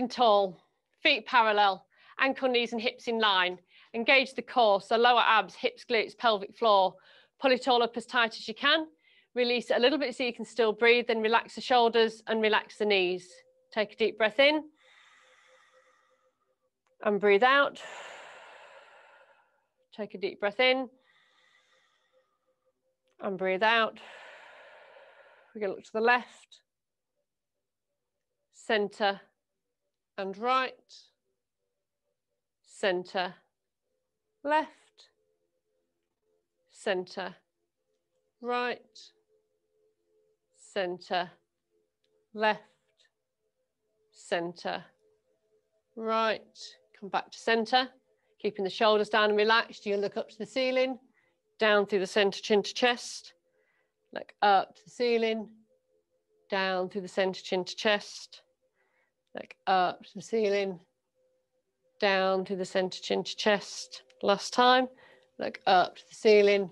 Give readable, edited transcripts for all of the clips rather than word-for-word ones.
and tall, feet parallel, ankle, knees and hips in line. Engage the core, so lower abs, hips, glutes, pelvic floor. Pull it all up as tight as you can. Release it a little bit so you can still breathe, then relax the shoulders and relax the knees. Take a deep breath in and breathe out. Take a deep breath in and breathe out. We're going to look to the left, centre and right, centre, left, centre, right, centre, left, centre, right. Come back to centre, keeping the shoulders down and relaxed. You look up to the ceiling, down through the centre, chin to chest. Look up to the ceiling, down through the centre, chin to chest. Look up to the ceiling, down through the centre, chin to chest. Last time. Look up to the ceiling,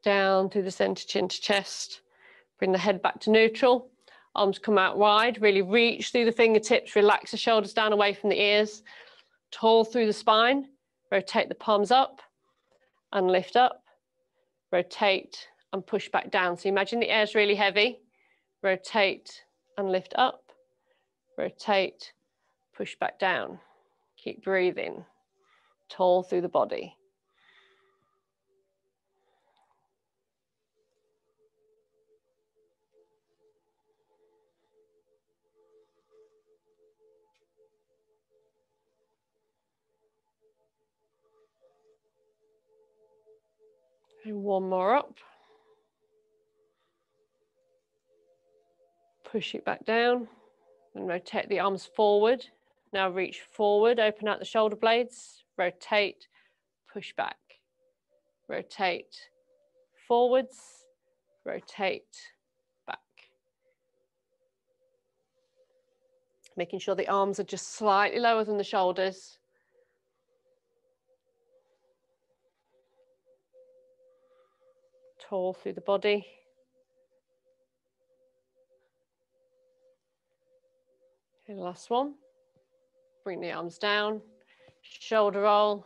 down through the centre, chin to chest. Bring the head back to neutral. Arms come out wide. Really reach through the fingertips. Relax the shoulders down away from the ears. Tall through the spine. Rotate the palms up and lift up. Rotate and push back down. So imagine the air's really heavy. Rotate and lift up. Rotate, push back down. Keep breathing. Tall through the body. And one more up. Push it back down and rotate the arms forward. Now reach forward, open out the shoulder blades, rotate, push back, rotate, forwards, rotate, back. Making sure the arms are just slightly lower than the shoulders. Tall through the body. Okay, last one. Bring the arms down, shoulder roll,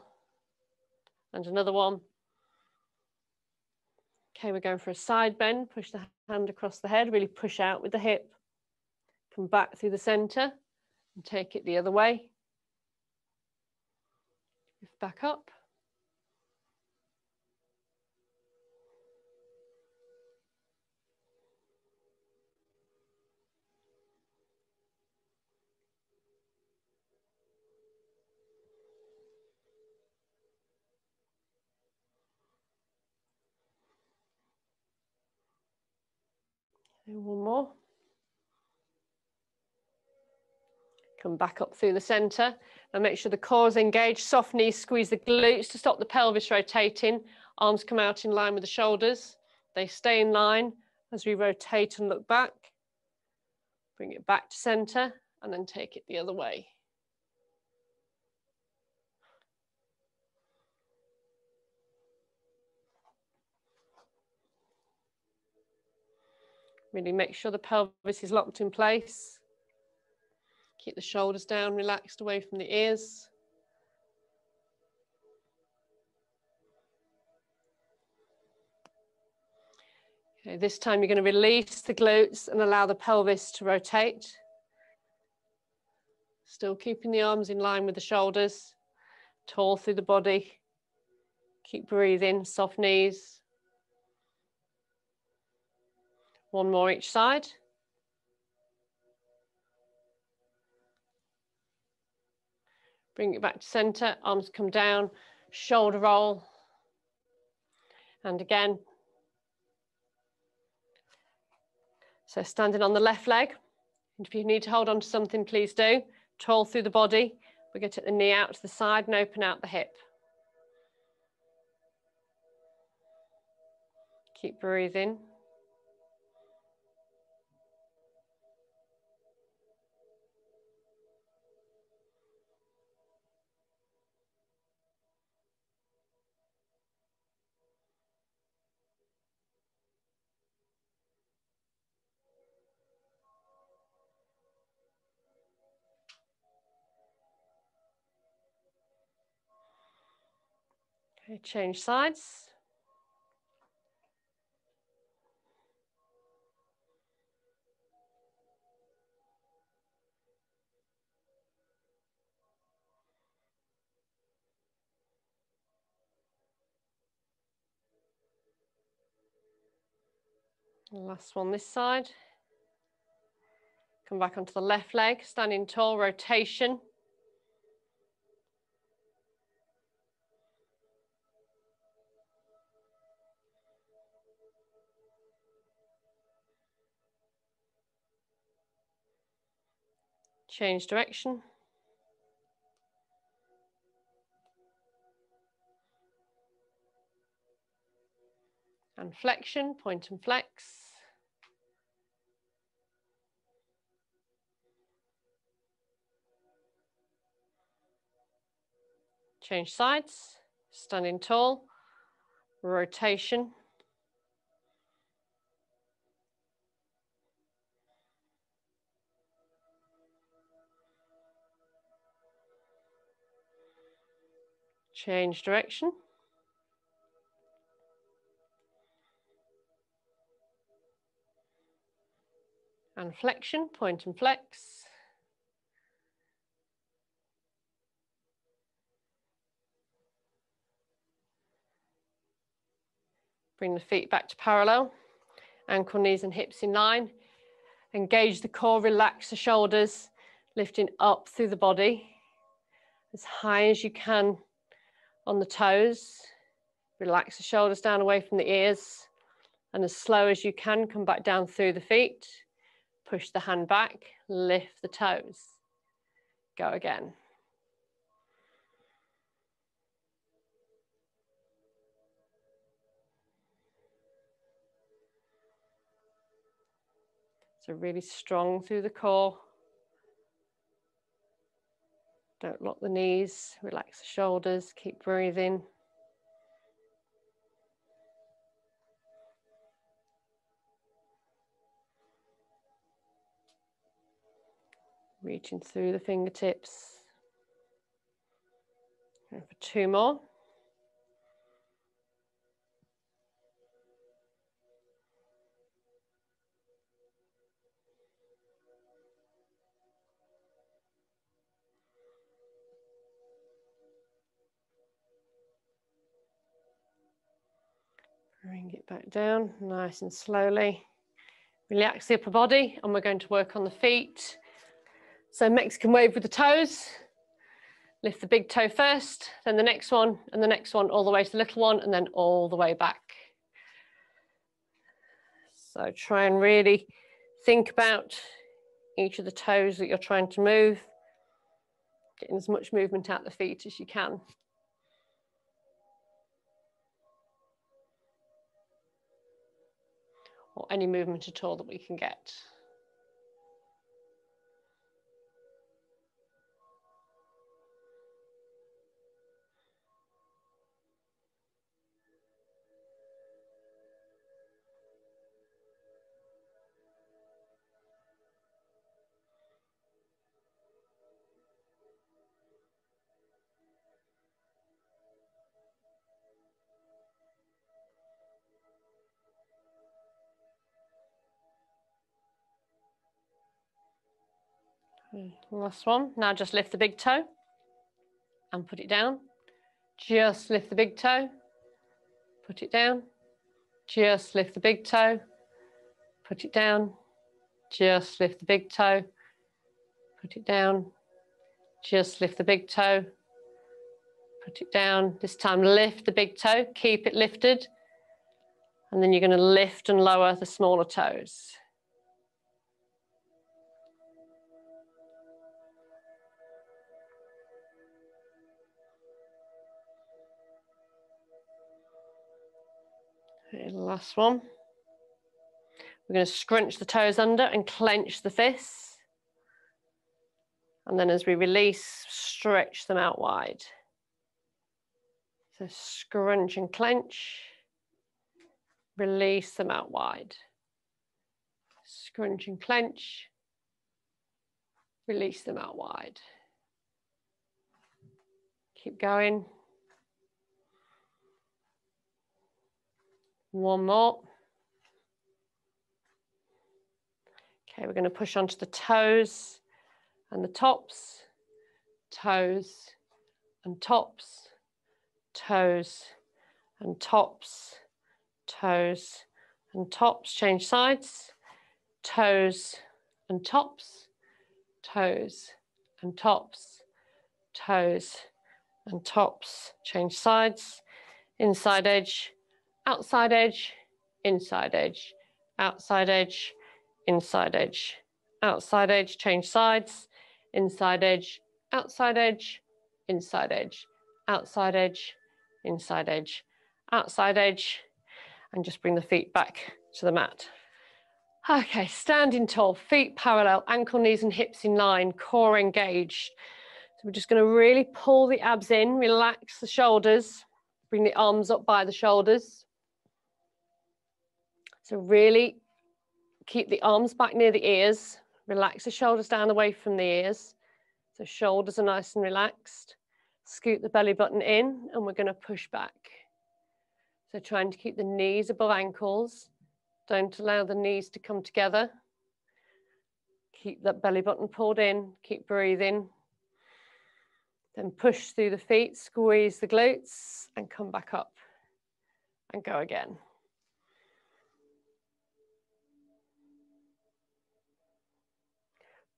and another one. Okay, we're going for a side bend. Push the hand across the head, really push out with the hip. Come back through the center and take it the other way. Lift back up. And one more. Come back up through the center and make sure the core is engaged. Soft knees, squeeze the glutes to stop the pelvis rotating. Arms come out in line with the shoulders. They stay in line as we rotate and look back. Bring it back to center and then take it the other way. Really make sure the pelvis is locked in place. Keep the shoulders down, relaxed away from the ears. Okay, this time you're going to release the glutes and allow the pelvis to rotate. Still keeping the arms in line with the shoulders. Tall through the body. Keep breathing, soft knees. One more each side. Bring it back to center, arms come down, shoulder roll. And again. So standing on the left leg. And if you need to hold on to something, please do. Tall through the body. We're going to take the knee out to the side and open out the hip. Keep breathing. Okay, change sides. Last one this side. Come back onto the left leg, standing tall, rotation. Change direction. And flexion, point and flex. Change sides, standing tall, rotation. Change direction. And flexion, point and flex. Bring the feet back to parallel. Ankle, knees and hips in line. Engage the core, relax the shoulders, lifting up through the body as high as you can on the toes. Relax the shoulders down away from the ears, and as slow as you can, come back down through the feet. Push the hand back, lift the toes. Go again. So really strong through the core. Don't lock the knees, relax the shoulders, keep breathing. Reaching through the fingertips. And for 2 more. Bring it back down, nice and slowly. Relax the upper body, and we're going to work on the feet. So Mexican wave with the toes. Lift the big toe first, then the next one, and the next one all the way to the little one, and then all the way back. So try and really think about each of the toes that you're trying to move, getting as much movement out the feet as you can. Or any movement at all that we can get. Last one. Now just lift the big toe and put it down. Just lift the big toe, put it down. Just lift the big toe, put it down. Just lift the big toe, put it down. Just lift the big toe, put it down. This time lift the big toe, keep it lifted. And then you're going to lift and lower the smaller toes. Okay, last one. We're going to scrunch the toes under and clench the fists. And then as we release, stretch them out wide. So scrunch and clench. Release them out wide. Scrunch and clench. Release them out wide. Keep going. One more. Okay, we're going to push onto the toes and the tops, toes and tops, toes and tops, toes and tops. Change sides, toes and tops, toes and tops, toes and tops. Change sides, inside edge, outside edge, inside edge, outside edge, inside edge, outside edge. Change sides, inside edge, outside edge, inside edge, outside edge, inside edge, outside edge, and just bring the feet back to the mat. Okay, standing tall, feet parallel, ankle, knees and hips in line, core engaged. So we're just going to really pull the abs in, relax the shoulders, bring the arms up by the shoulders. So really keep the arms back near the ears, relax the shoulders down away from the ears. So shoulders are nice and relaxed. Scoot the belly button in and we're going to push back. So trying to keep the knees above ankles. Don't allow the knees to come together. Keep that belly button pulled in, keep breathing. Then push through the feet, squeeze the glutes and come back up and go again.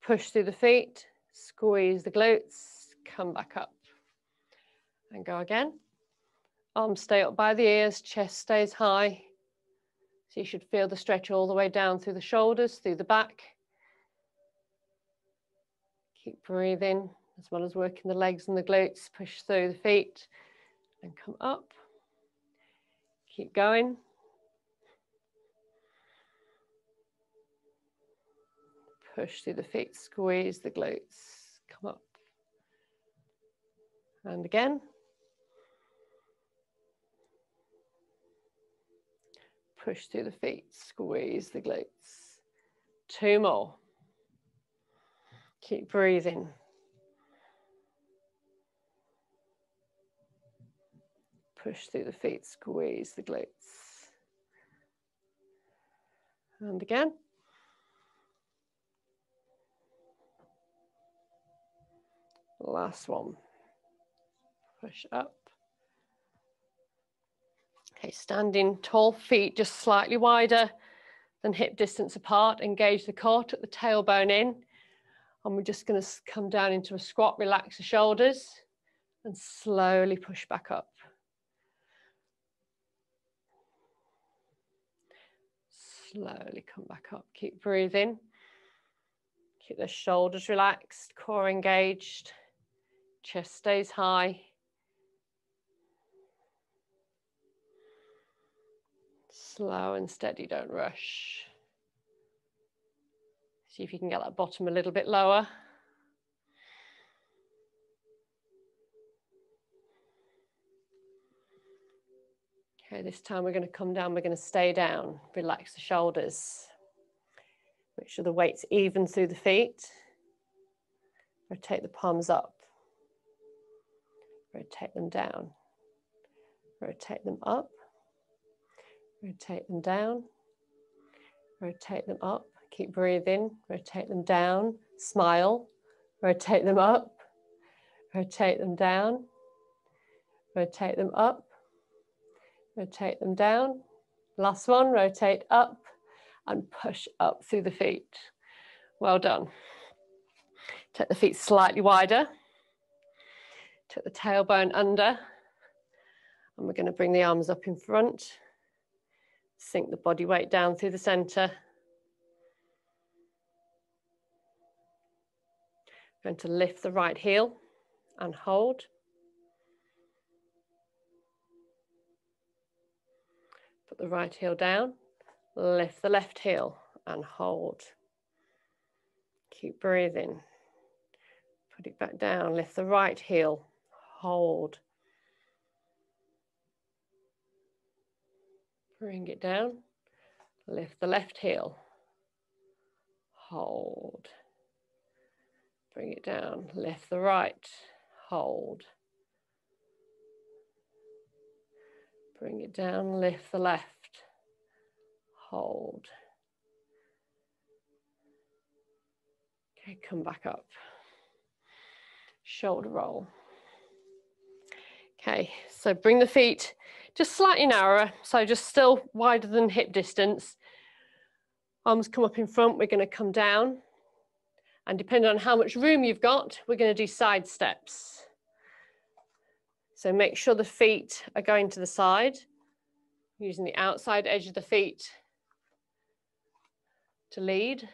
Push through the feet, squeeze the glutes, come back up and go again. Arms stay up by the ears, chest stays high. So you should feel the stretch all the way down through the shoulders, through the back. Keep breathing as well as working the legs and the glutes. Push through the feet and come up. Keep going. Push through the feet, squeeze the glutes, come up. And again. Push through the feet, squeeze the glutes. Two more. Keep breathing. Push through the feet, squeeze the glutes. And again. Last one. Push up. Okay, standing tall, feet just slightly wider than hip distance apart. Engage the core, tuck the tailbone in. And we're just going to come down into a squat, relax the shoulders and slowly push back up. Slowly come back up. Keep breathing. Keep the shoulders relaxed, core engaged, chest stays high. Slow and steady, don't rush. See if you can get that bottom a little bit lower. Okay, this time we're going to come down, we're going to stay down, relax the shoulders. Make sure the weight's even through the feet. Rotate the palms up. Rotate them down. Rotate them up. Rotate them down. Rotate them up. Keep breathing. Rotate them down. Smile. Rotate them up. Rotate them down. Rotate them up. Rotate them down. Last one. Rotate up and push up through the feet. Well done. Take the feet slightly wider. Take the tailbone under. And we're going to bring the arms up in front. Sink the body weight down through the center. Going to lift the right heel and hold. Put the right heel down. Lift the left heel and hold. Keep breathing. Put it back down. Lift the right heel. Hold. Bring it down. Lift the left heel. Hold. Bring it down. Lift the right. Hold. Bring it down. Lift the left. hold. Okay, come back up. Shoulder roll. Okay, so bring the feet just slightly narrower, so just still wider than hip distance. Arms come up in front, we're going to come down. And depending on how much room you've got, we're going to do side steps. So make sure the feet are going to the side, using the outside edge of the feet to lead.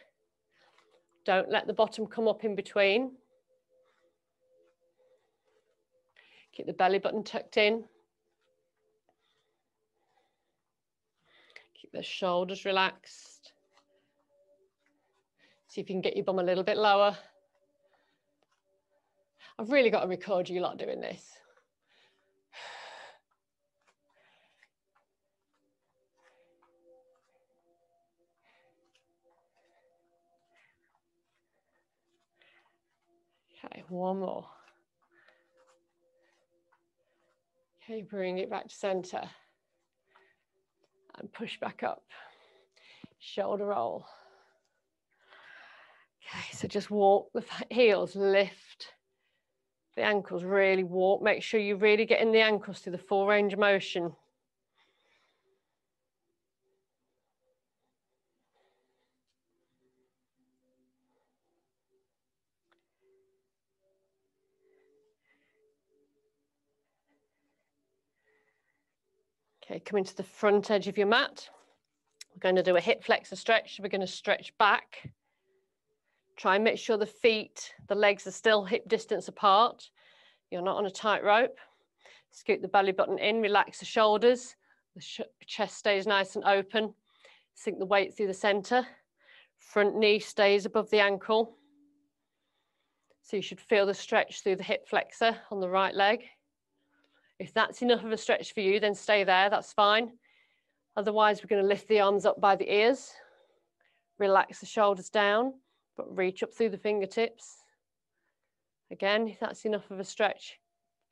Don't let the bottom come up in between. Keep the belly button tucked in. Keep the shoulders relaxed. See if you can get your bum a little bit lower. I've really got to record you lot doing this. Okay, one more. Okay, bring it back to center. And push back up. Shoulder roll. Okay, so just walk the heels, lift the ankles, really walk. Make sure you're really getting the ankles through the full range of motion. Okay, coming to the front edge of your mat. We're going to do a hip flexor stretch. We're going to stretch back. Try and make sure the feet, the legs are still hip distance apart. You're not on a tight rope. Scoot the belly button in, relax the shoulders. The chest stays nice and open. Sink the weight through the center. Front knee stays above the ankle. So you should feel the stretch through the hip flexor on the right leg. If that's enough of a stretch for you, then stay there, that's fine. Otherwise, we're going to lift the arms up by the ears. Relax the shoulders down, but reach up through the fingertips. Again, if that's enough of a stretch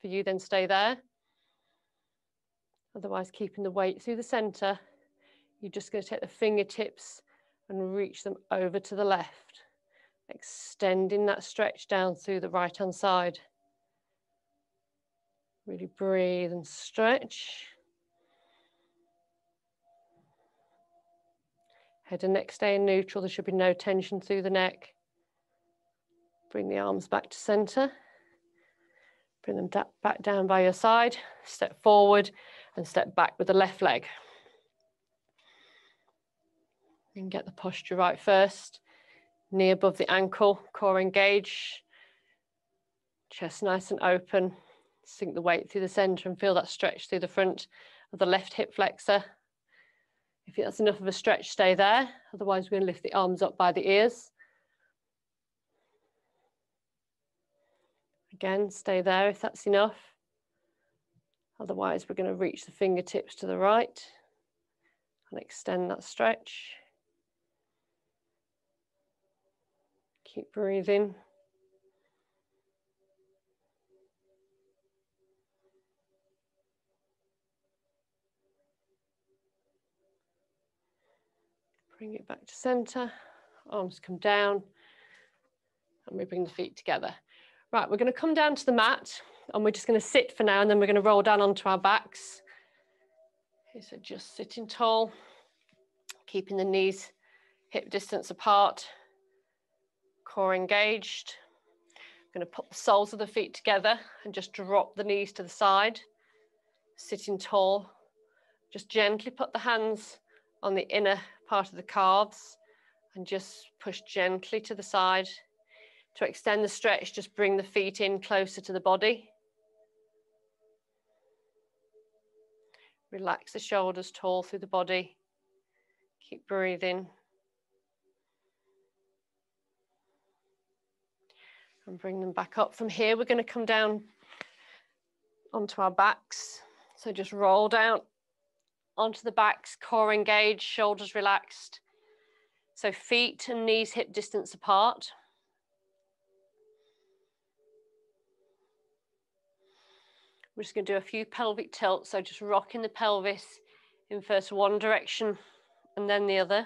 for you, then stay there. Otherwise, keeping the weight through the center, you're just going to take the fingertips and reach them over to the left, extending that stretch down through the right-hand side. Really breathe and stretch. Head and neck stay in neutral. There should be no tension through the neck. Bring the arms back to center. Bring them back down by your side. Step forward and step back with the left leg. And get the posture right first. Knee above the ankle, core engaged. Chest nice and open. Sink the weight through the center and feel that stretch through the front of the left hip flexor. If that's enough of a stretch, stay there. Otherwise, we're going to lift the arms up by the ears. Again, stay there if that's enough. Otherwise, we're going to reach the fingertips to the right and extend that stretch. Keep breathing. Bring it back to center. Arms come down. And we bring the feet together. Right, we're going to come down to the mat and we're just going to sit for now and then we're going to roll down onto our backs. Okay, so just sitting tall, keeping the knees hip distance apart, core engaged. I'm going to put the soles of the feet together and just drop the knees to the side. Sitting tall, just gently put the hands on the inner part of the calves and just push gently to the side. To extend the stretch, just bring the feet in closer to the body. Relax the shoulders tall through the body. Keep breathing. And bring them back up. From here, we're going to come down onto our backs. So just roll down onto the backs, core engaged, shoulders relaxed. So feet and knees hip distance apart. We're just going to do a few pelvic tilts, so just rocking the pelvis in first one direction and then the other.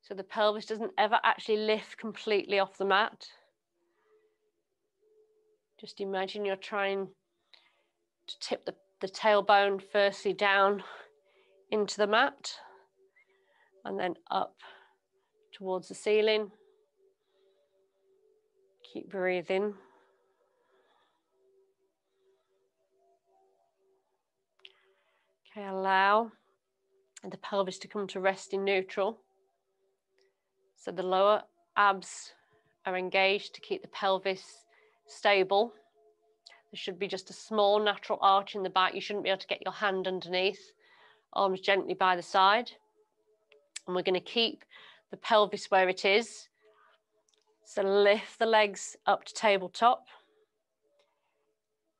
So the pelvis doesn't ever actually lift completely off the mat. Just imagine you're trying to tip the tailbone firstly down into the mat and then up towards the ceiling. Keep breathing. Okay, allow the pelvis to come to rest in neutral. So the lower abs are engaged to keep the pelvis stable. There should be just a small natural arch in the back. You shouldn't be able to get your hand underneath. Arms gently by the side. And we're going to keep the pelvis where it is. So lift the legs up to tabletop.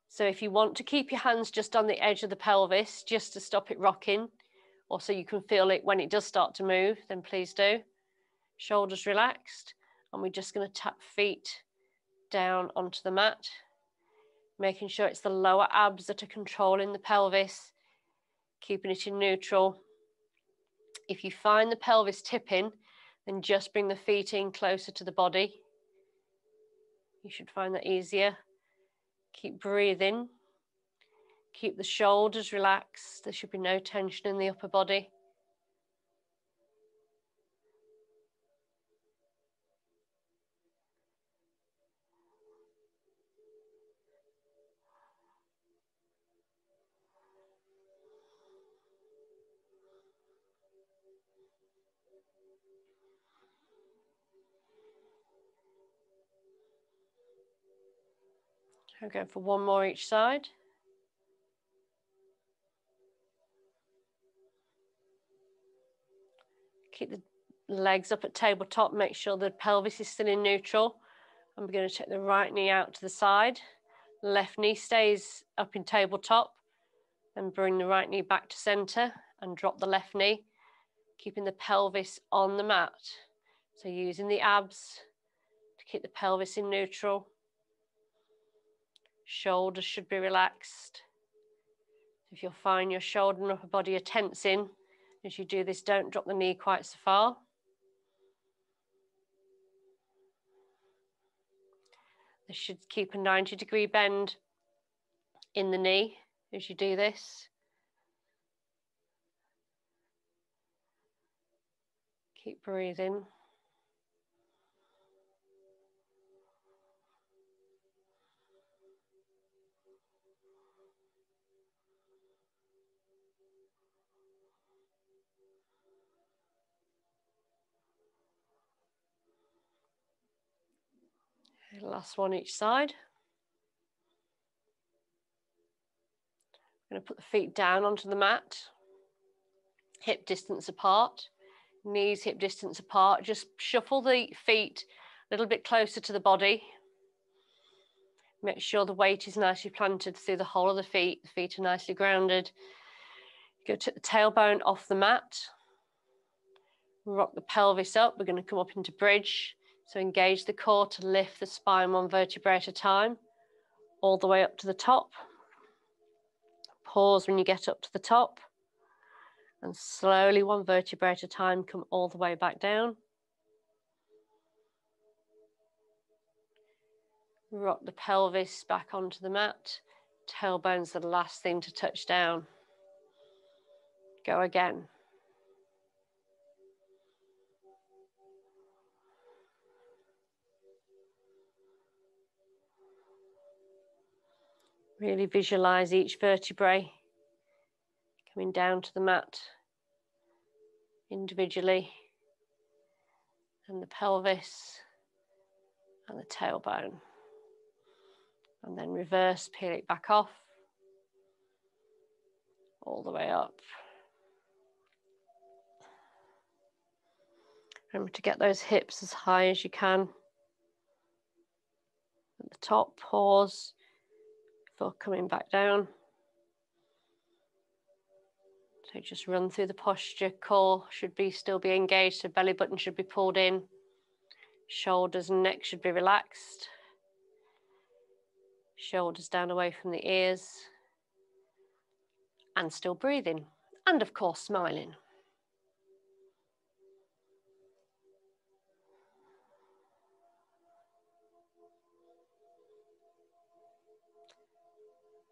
So if you want to keep your hands just on the edge of the pelvis, just to stop it rocking, or so you can feel it when it does start to move, then please do. Shoulders relaxed, and we're just going to tap feet down onto the mat, making sure it's the lower abs that are controlling the pelvis, keeping it in neutral. If you find the pelvis tipping, then just bring the feet in closer to the body. You should find that easier. Keep breathing. Keep the shoulders relaxed. There should be no tension in the upper body. We're going for one more each side. Keep the legs up at tabletop, make sure the pelvis is still in neutral. And we're going to take the right knee out to the side. Left knee stays up in tabletop. Then bring the right knee back to center and drop the left knee, keeping the pelvis on the mat. So using the abs to keep the pelvis in neutral. Shoulders should be relaxed. If you'll find your shoulder and upper body are tensing, as you do this, don't drop the knee quite so far. This should keep a 90-degree bend in the knee as you do this. Keep breathing. Last one each side. I'm going to put the feet down onto the mat, hip distance apart, knees hip distance apart. Just shuffle the feet a little bit closer to the body. Make sure the weight is nicely planted through the whole of the feet. The feet are nicely grounded. Go to the tailbone off the mat. Rock the pelvis up. We're going to come up into bridge. So engage the core to lift the spine one vertebrae at a time, all the way up to the top. Pause when you get up to the top. And slowly, one vertebrae at a time, come all the way back down. Rock the pelvis back onto the mat. Tailbone's the last thing to touch down. Go again. Really visualize each vertebrae coming down to the mat individually, and the pelvis and the tailbone. And then reverse, peel it back off, all the way up. Remember to get those hips as high as you can. At the top, pause before coming back down. So just run through the posture. Core should still be engaged, so belly button should be pulled in. Shoulders and neck should be relaxed. Shoulders down away from the ears. And still breathing. and of course smiling.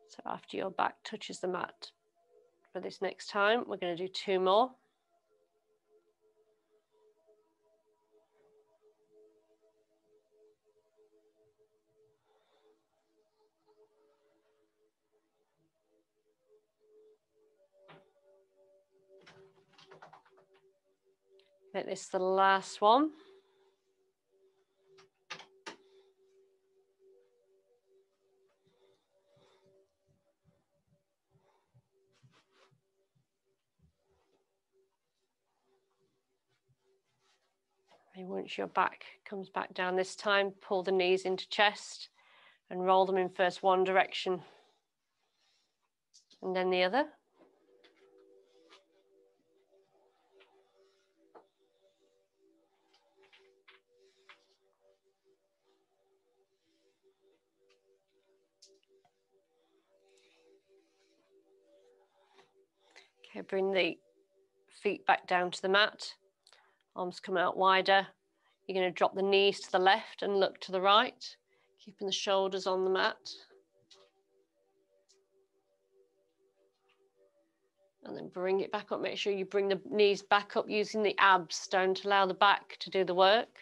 So after your back touches the mat for this next time, we're going to do 2 more. Make this the last one. And once your back comes back down this time, pull the knees into chest and roll them in first one direction and then the other. Okay, bring the feet back down to the mat. Arms come out wider. You're going to drop the knees to the left and look to the right, keeping the shoulders on the mat. And then bring it back up. Make sure you bring the knees back up using the abs. Don't allow the back to do the work.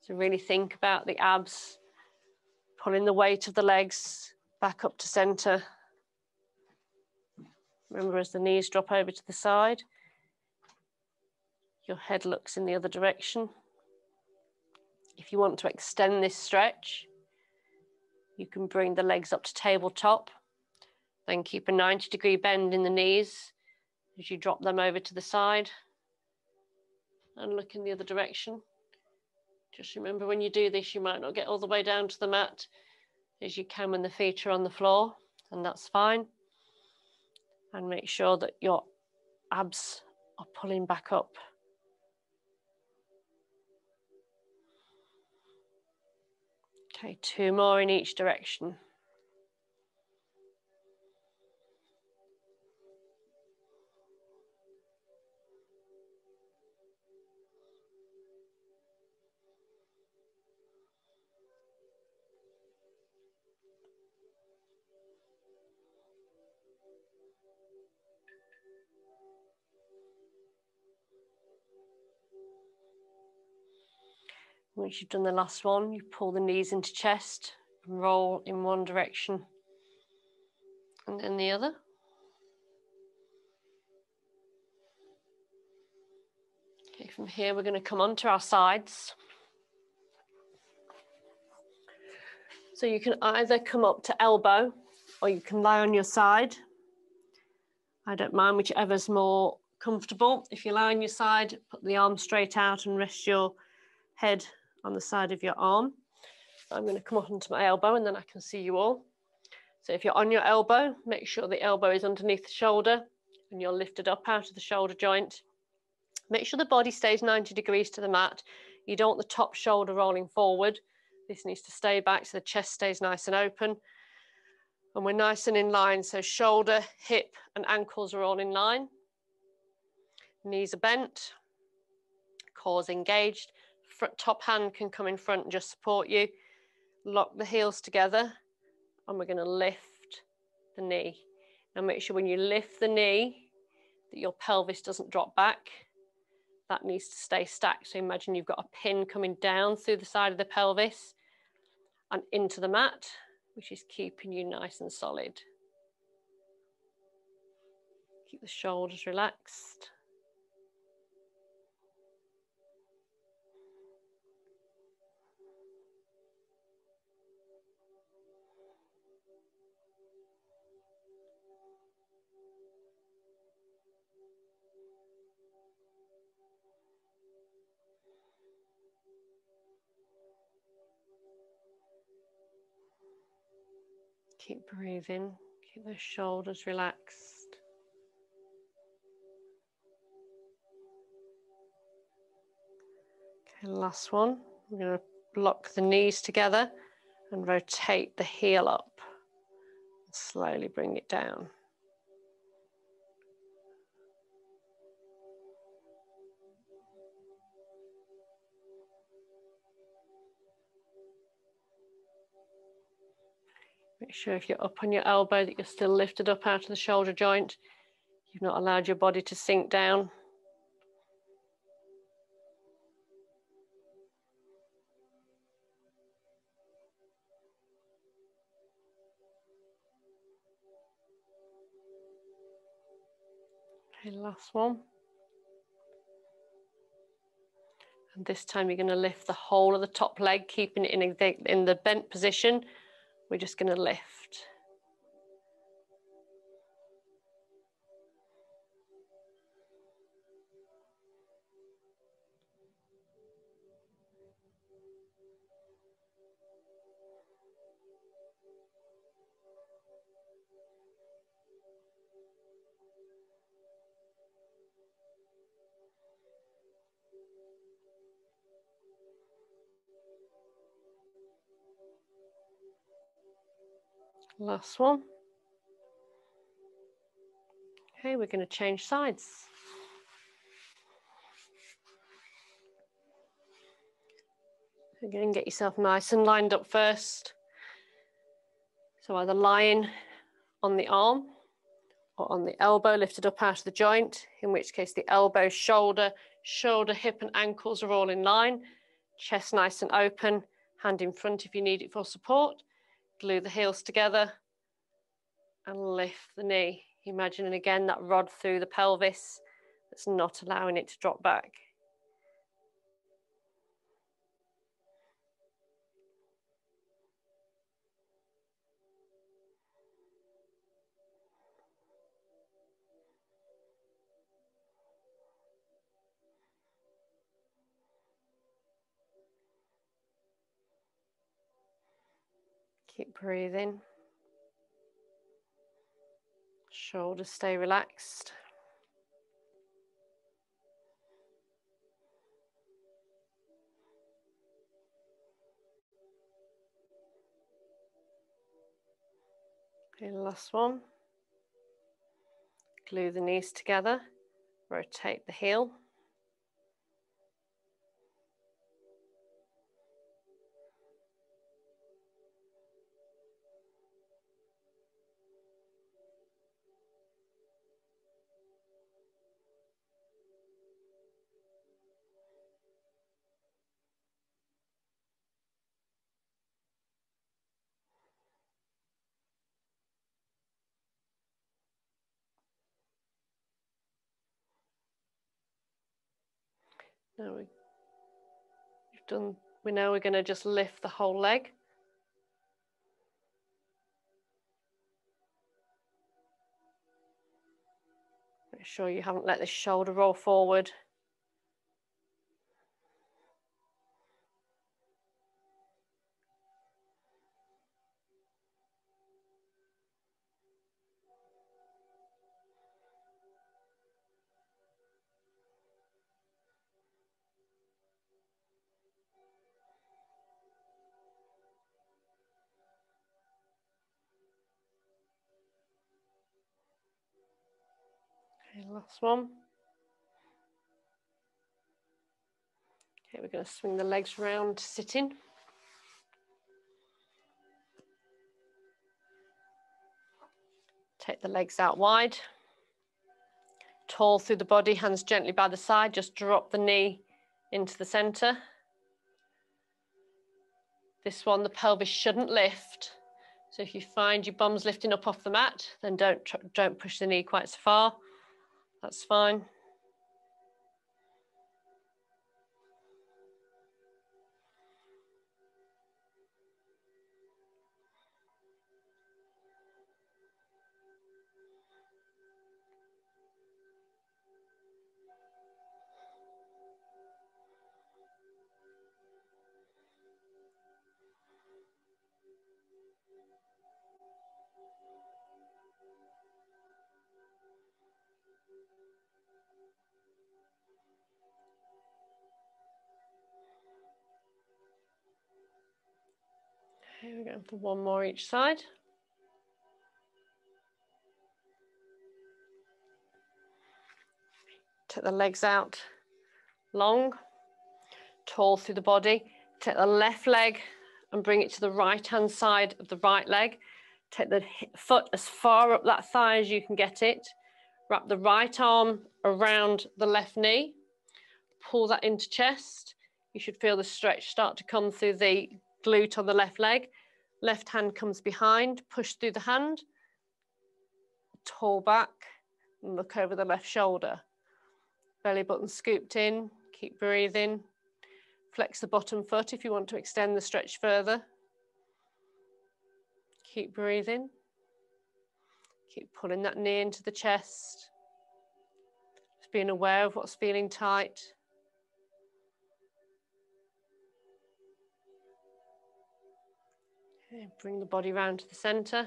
So really think about the abs, pulling the weight of the legs back up to center. Remember, as the knees drop over to the side, your head looks in the other direction. If you want to extend this stretch, you can bring the legs up to tabletop, then keep a 90-degree bend in the knees as you drop them over to the side and look in the other direction. Just remember, when you do this, you might not get all the way down to the mat as you can when the feet are on the floor, and that's fine. And make sure that your abs are pulling back up. Okay, 2 more in each direction. Once you've done the last one, you pull the knees into chest and roll in one direction and then the other. Okay, from here we're going to come onto our sides. So you can either come up to elbow or you can lie on your side. I don't mind, whichever's more comfortable. If you lie on your side, put the arm straight out and rest your head on the side of your arm. I'm going to come up onto my elbow and then I can see you all. So if you're on your elbow, make sure the elbow is underneath the shoulder and you're lifted up out of the shoulder joint. Make sure the body stays 90 degrees to the mat. You don't want the top shoulder rolling forward. This needs to stay back so the chest stays nice and open. And we're nice and in line, so shoulder, hip and ankles are all in line. Knees are bent, core's engaged. Top hand can come in front and just support you. Lock the heels together and we're going to lift the knee. Now make sure when you lift the knee that your pelvis doesn't drop back. That needs to stay stacked. So imagine you've got a pin coming down through the side of the pelvis and into the mat, which is keeping you nice and solid. Keep the shoulders relaxed. Keep breathing, keep the shoulders relaxed. Okay, last one. We're going to block the knees together and rotate the heel up. Slowly bring it down. Make sure if you're up on your elbow that you're still lifted up out of the shoulder joint. You've not allowed your body to sink down. Okay, last one. And this time you're going to lift the whole of the top leg, keeping it in the bent position. We're just going to lift. Last one. Okay, we're going to change sides. Again, get yourself nice and lined up first. So either lying on the arm or on the elbow lifted up out of the joint, in which case the elbow, shoulder, hip and ankles are all in line. Chest nice and open, hand in front if you need it for support. Glue the heels together and lift the knee. Imagining again that rod through the pelvis that's not allowing it to drop back. Keep breathing. Shoulders stay relaxed. Okay, last one. Glue the knees together. Rotate the heel. Now we know we're going to just lift the whole leg. Make sure you haven't let the shoulder roll forward. Okay, last one. Okay, we're going to swing the legs round, sitting. Take the legs out wide. Tall through the body, hands gently by the side. Just drop the knee into the center. This one, the pelvis shouldn't lift. So if you find your bum's lifting up off the mat, then don't push the knee quite so far. That's fine. Okay, we're going for one more each side. Take the legs out long, tall through the body. Take the left leg and bring it to the right hand side of the right leg. Take the foot as far up that thigh as you can get it. Wrap the right arm around the left knee. Pull that into chest. You should feel the stretch start to come through the glute on the left leg. Left hand comes behind, push through the hand. Tall back and look over the left shoulder. Belly button scooped in, keep breathing. Flex the bottom foot if you want to extend the stretch further. Keep breathing. Keep pulling that knee into the chest. Just being aware of what's feeling tight. Okay, bring the body round to the center.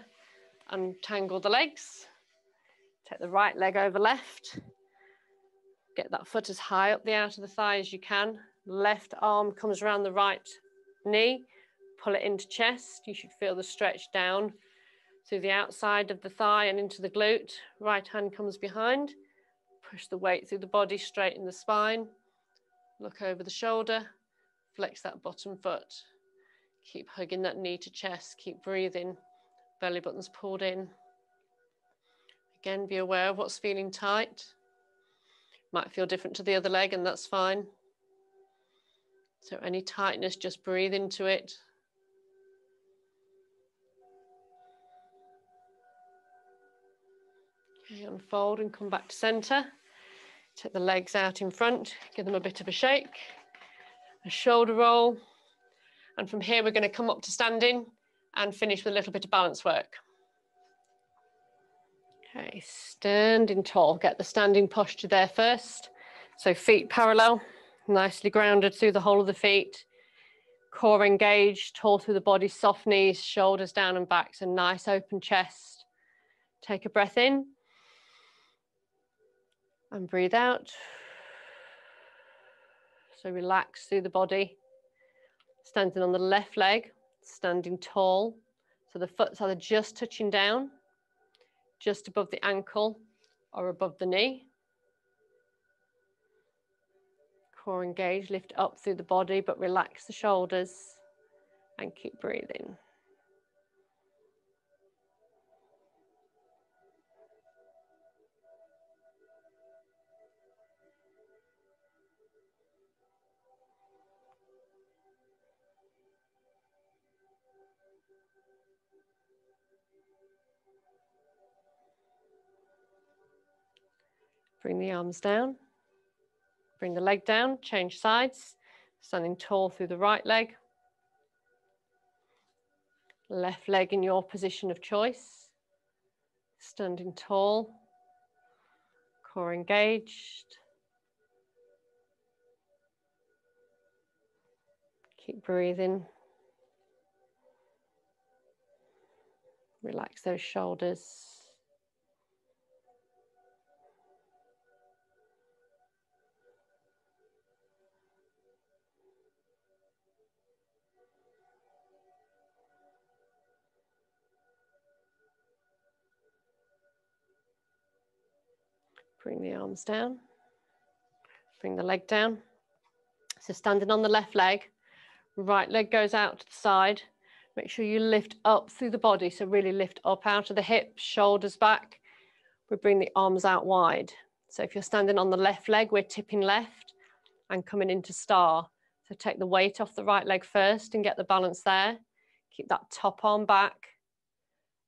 Untangle the legs. Take the right leg over left. Get that foot as high up the out of the thigh as you can. Left arm comes around the right knee. Pull it into chest. You should feel the stretch down through the outside of the thigh and into the glute. Right hand comes behind. Push the weight through the body, straighten the spine. Look over the shoulder. Flex that bottom foot. Keep hugging that knee to chest. Keep breathing. Belly button's pulled in. Again, be aware of what's feeling tight. Might feel different to the other leg, and that's fine. So any tightness, just breathe into it. Okay, unfold and come back to center. Take the legs out in front, give them a bit of a shake, a shoulder roll. And from here, we're going to come up to standing and finish with a little bit of balance work. Okay, standing tall. Get the standing posture there first. So feet parallel, nicely grounded through the whole of the feet. Core engaged, tall through the body, soft knees, shoulders down and back. So nice open chest. Take a breath in. And breathe out. So relax through the body. Standing on the left leg, standing tall. So the foot's either just touching down, just above the ankle, or above the knee. Core engaged, lift up through the body, but relax the shoulders and keep breathing. Bring the arms down, bring the leg down, change sides, standing tall through the right leg, left leg in your position of choice, standing tall, core engaged, keep breathing, relax those shoulders. Bring the arms down, bring the leg down. So standing on the left leg, right leg goes out to the side. Make sure you lift up through the body. So really lift up out of the hips, shoulders back. We bring the arms out wide. So if you're standing on the left leg, we're tipping left and coming into star. So take the weight off the right leg first and get the balance there. Keep that top arm back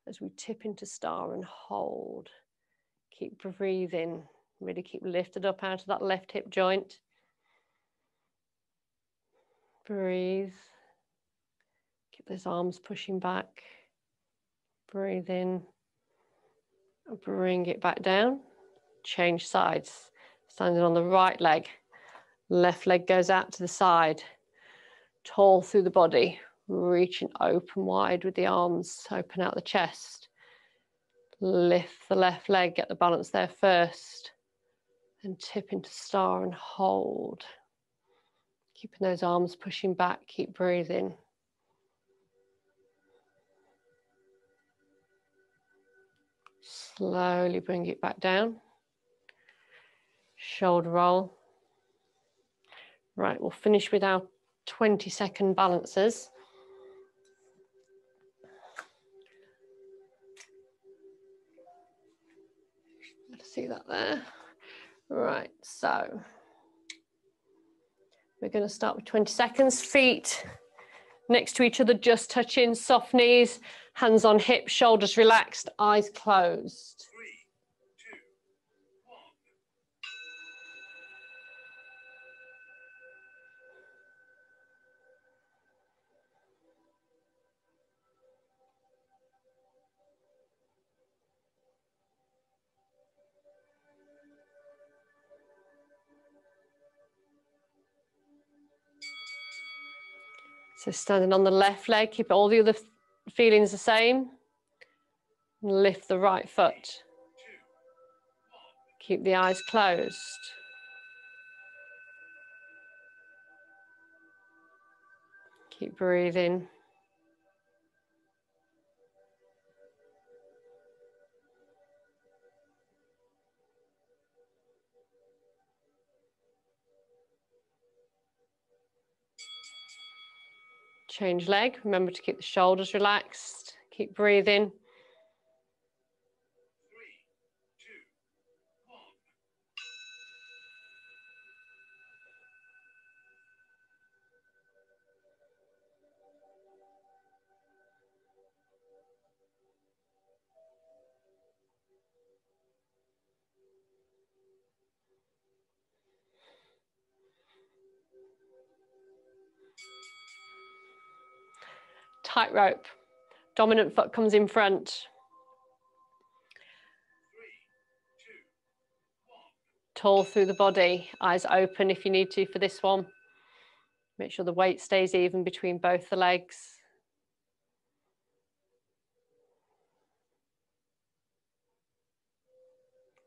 as we tip into star and hold. Keep breathing, really keep lifted up out of that left hip joint. Breathe. Keep those arms pushing back. Breathe in. Bring it back down. Change sides. Standing on the right leg. Left leg goes out to the side. Tall through the body. Reaching open wide with the arms. Open out the chest. Lift the left leg, get the balance there first, and tip into star and hold. Keeping those arms pushing back, keep breathing. Slowly bring it back down. Shoulder roll. Right, we'll finish with our 20-second balances. see that there? Right, so we're going to start with 20 seconds. Feet next to each other, just touching, soft knees, hands on hips, shoulders relaxed, eyes closed. 3, 2, 1. So standing on the left leg, keep all the other feelings the same. And lift the right foot. Keep the eyes closed. Keep breathing. Change leg. Remember to keep the shoulders relaxed. Keep breathing. 3, 2, 1. Tightrope. Dominant foot comes in front. 3, 2, 1. Tall through the body. Eyes open if you need to for this one. Make sure the weight stays even between both the legs.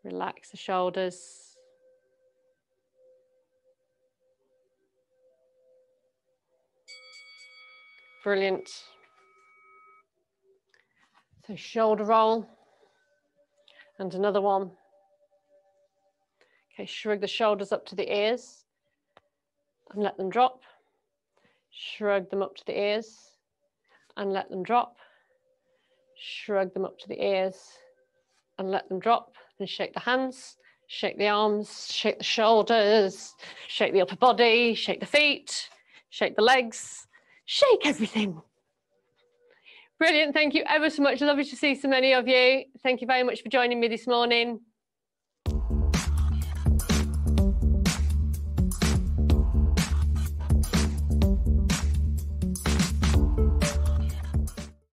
Relax the shoulders. Brilliant. So shoulder roll. And another one. Okay, shrug the shoulders up to the ears and let them drop. Shrug them up to the ears and let them drop. Shrug them up to the ears and let them drop. And shake the hands, shake the arms, shake the shoulders, shake the upper body, shake the feet, shake the legs, shake everything. Brilliant. Thank you ever so much. Lovely to see so many of you. Thank you very much for joining me this morning.